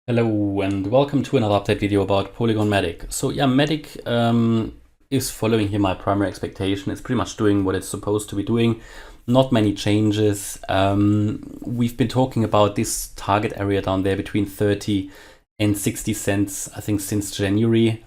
Hello and welcome to another update video about Polygon MATIC. So yeah, MATIC is following here my primary expectation. It's pretty much doing what it's supposed to be doing. Not many changes. We've been talking about this target area down there between 30 and 60 cents, I think, since January.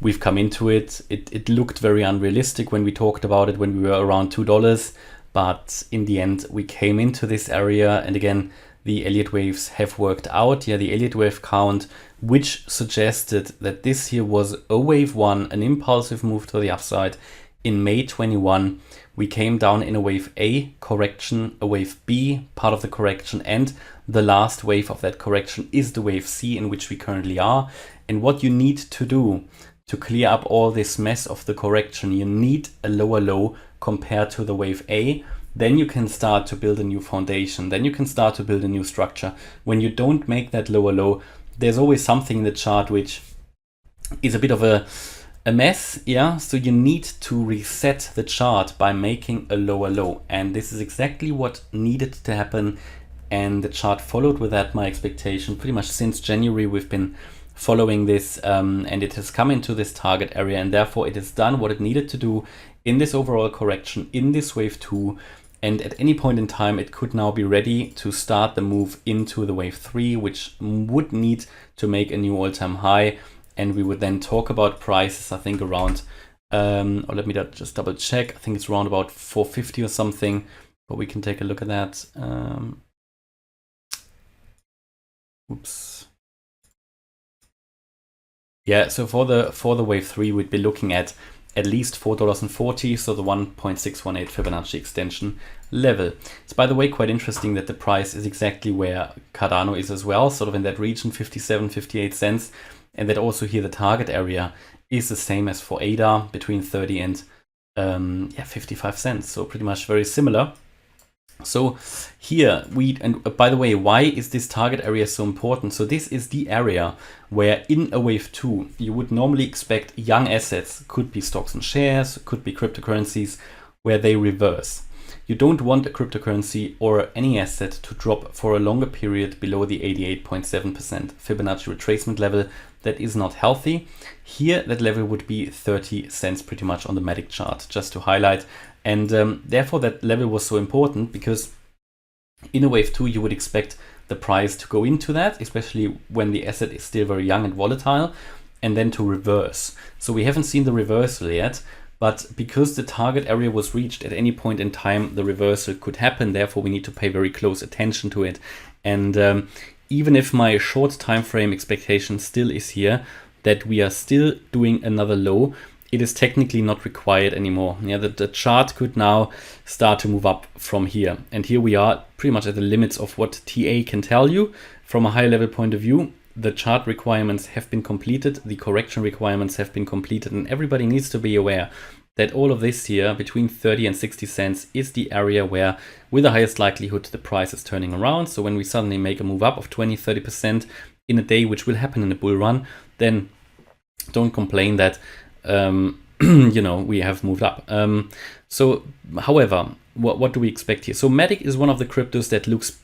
We've come into it. It looked very unrealistic when we talked about it when we were around $2, but in the end we came into this area, and again, the Elliott waves have worked out. Yeah, the Elliott wave count, which suggested that this here was a wave 1, an impulsive move to the upside in May 21. We came down in a wave A correction, a wave B part of the correction, and the last wave of that correction is the wave C in which we currently are. And what you need to do to clear up all this mess of the correction, you need a lower low compared to the wave A. Then you can start to build a new foundation. Then you can start to build a new structure. When you don't make that lower low, there's always something in the chart which is a bit of a mess. Yeah, so you need to reset the chart by making a lower low. And this is exactly what needed to happen. And the chart followed with that, my expectation. Pretty much since January, we've been following this and it has come into this target area, and therefore it has done what it needed to do in this overall correction, in this wave 2. And at any point in time, it could now be ready to start the move into the wave 3, which would need to make a new all-time high. And we would then talk about prices, I think around, or let me just double check. I think it's around about 450 or something, but we can take a look at that. Oops. Yeah, so for the wave 3, we'd be looking at least $4.40, so the 1.618 Fibonacci extension level. It's, by the way, quite interesting that the price is exactly where Cardano is as well, sort of in that region, 57, 58 cents, and that also here the target area is the same as for ADA, between 30 and 55 cents, so pretty much very similar. So here and by the way, why is this target area so important? So this is the area where in a wave 2 you would normally expect young assets, could be stocks and shares, could be cryptocurrencies, where they reverse. You don't want a cryptocurrency or any asset to drop for a longer period below the 88.7% Fibonacci retracement level. That is not healthy. Here that level would be 30 cents pretty much on the MATIC chart, just to highlight. And therefore that level was so important, because in a wave 2 you would expect the price to go into that, especially when the asset is still very young and volatile, and then to reverse. So we haven't seen the reversal yet, but because the target area was reached at any point in time, the reversal could happen. Therefore we need to pay very close attention to it. And even if my short time frame expectation still is here, that we are still doing another low, it is technically not required anymore. Yeah, the chart could now start to move up from here. And here we are pretty much at the limits of what TA can tell you. From a high level point of view, the chart requirements have been completed, the correction requirements have been completed, and everybody needs to be aware that all of this here between 30 and 60 cents is the area where, with the highest likelihood, the price is turning around. So when we suddenly make a move up of 20-30% in a day, which will happen in a bull run, then don't complain that you know, we have moved up. So however, what do we expect here? So MATIC is one of the cryptos that looks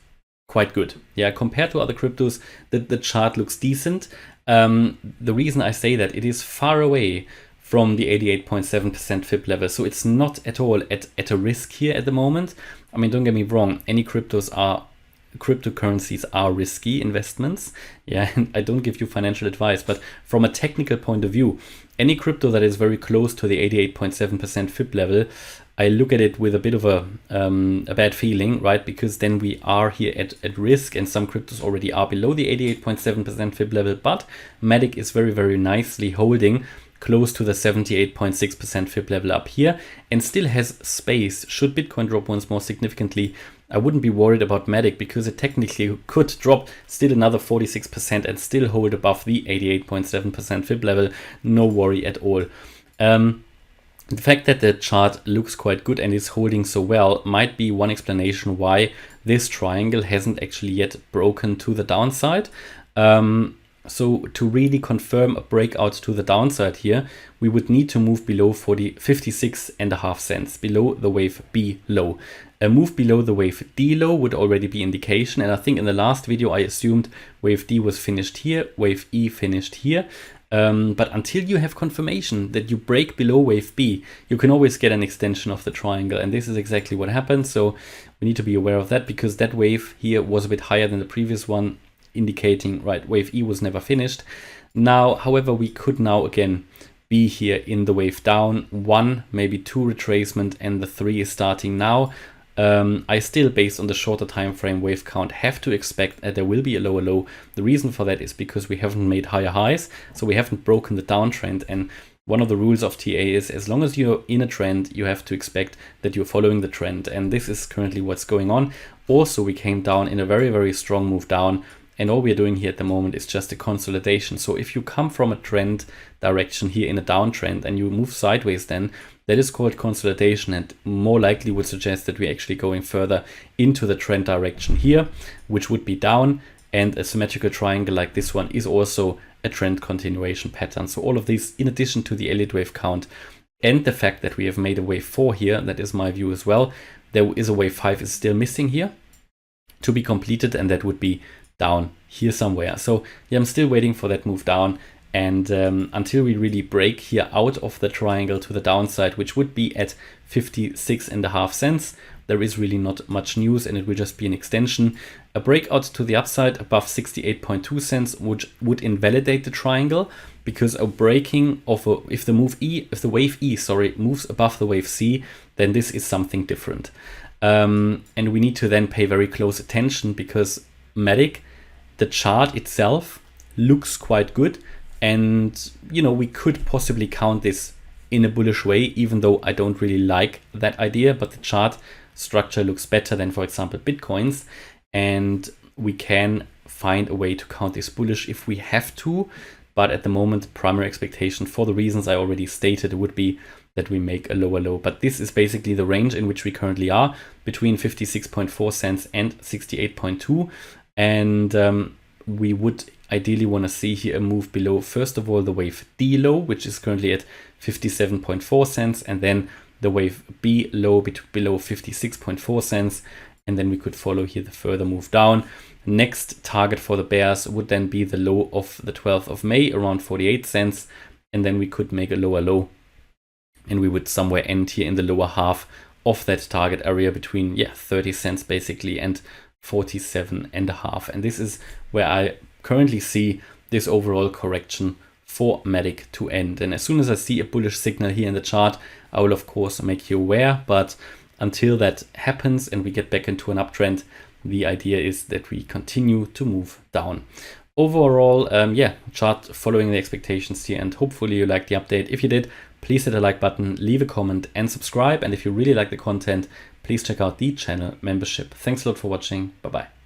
quite good. Yeah, compared to other cryptos, the chart looks decent. The reason I say that, it is far away from the 88.7% Fib level, so it's not at all at a risk here at the moment. I mean, don't get me wrong, any cryptocurrencies are risky investments. Yeah, and I don't give you financial advice, but from a technical point of view, any crypto that is very close to the 88.7% Fib level, I look at it with a bit of a bad feeling, right? Because then we are here at risk, and some cryptos already are below the 88.7% Fib level, but MATIC is very, very nicely holding close to the 78.6% Fib level up here, and still has space. Should Bitcoin drop once more significantly, I wouldn't be worried about MATIC, because it technically could drop still another 46% and still hold above the 88.7% Fib level. No worry at all. The fact that the chart looks quite good and is holding so well might be one explanation why this triangle hasn't actually yet broken to the downside. So to really confirm a breakout to the downside here, we would need to move below 56.5 cents, below the wave B low. A move below the wave D low would already be indication. And I think in the last video, I assumed wave D was finished here, wave E finished here. But until you have confirmation that you break below wave B, you can always get an extension of the triangle. And this is exactly what happened. So we need to be aware of that, because that wave here was a bit higher than the previous one, indicating, right, wave E was never finished. Now, however, we could now again be here in the wave down, 1, maybe 2 retracement, and the 3 is starting now. I still, based on the shorter time frame wave count, have to expect that there will be a lower low. The reason for that is because we haven't made higher highs, so we haven't broken the downtrend. And one of the rules of TA is, as long as you're in a trend, you have to expect that you're following the trend. And this is currently what's going on. Also, we came down in a very, very strong move down. And all we're doing here at the moment is just a consolidation. So if you come from a trend direction here in a downtrend and you move sideways, then that is called consolidation, and more likely would suggest that we're actually going further into the trend direction here, which would be down. And a symmetrical triangle like this one is also a trend continuation pattern. So all of these, in addition to the Elliott wave count and the fact that we have made a wave 4 here, that is my view as well. There is a wave 5 is still missing here to be completed, and that would be down here somewhere. So yeah, I'm still waiting for that move down, and until we really break here out of the triangle to the downside, which would be at 56.5 cents, there is really not much news, and it will just be an extension. A breakout to the upside above 68.2 cents would invalidate the triangle, because a breaking of if the wave E moves above the wave C, then this is something different. And we need to then pay very close attention, because MATIC, the chart itself, looks quite good, and we could possibly count this in a bullish way, even though I don't really like that idea. But the chart structure looks better than, for example, Bitcoin's, and we can find a way to count this bullish if we have to. But at the moment, primary expectation, for the reasons I already stated, would be that we make a lower low. But this is basically the range in which we currently are, between 56.4 cents and 68.2. And we would ideally want to see here a move below, first of all, the wave D low, which is currently at 57.4 cents, and then the wave B low below 56.4 cents. And then we could follow here the further move down. Next target for the bears would then be the low of the 12th of May, around 48 cents. And then we could make a lower low, and we would somewhere end here in the lower half of that target area, between 30 cents basically and 47.5. And this is where I currently see this overall correction for MATIC to end. And as soon as I see a bullish signal here in the chart, I will of course make you aware. But until that happens and we get back into an uptrend, the idea is that we continue to move down. Overall, chart following the expectations here, and hopefully you liked the update. If you did, please hit the like button, leave a comment and subscribe. And if you really like the content, please check out the channel membership. Thanks a lot for watching. Bye-bye.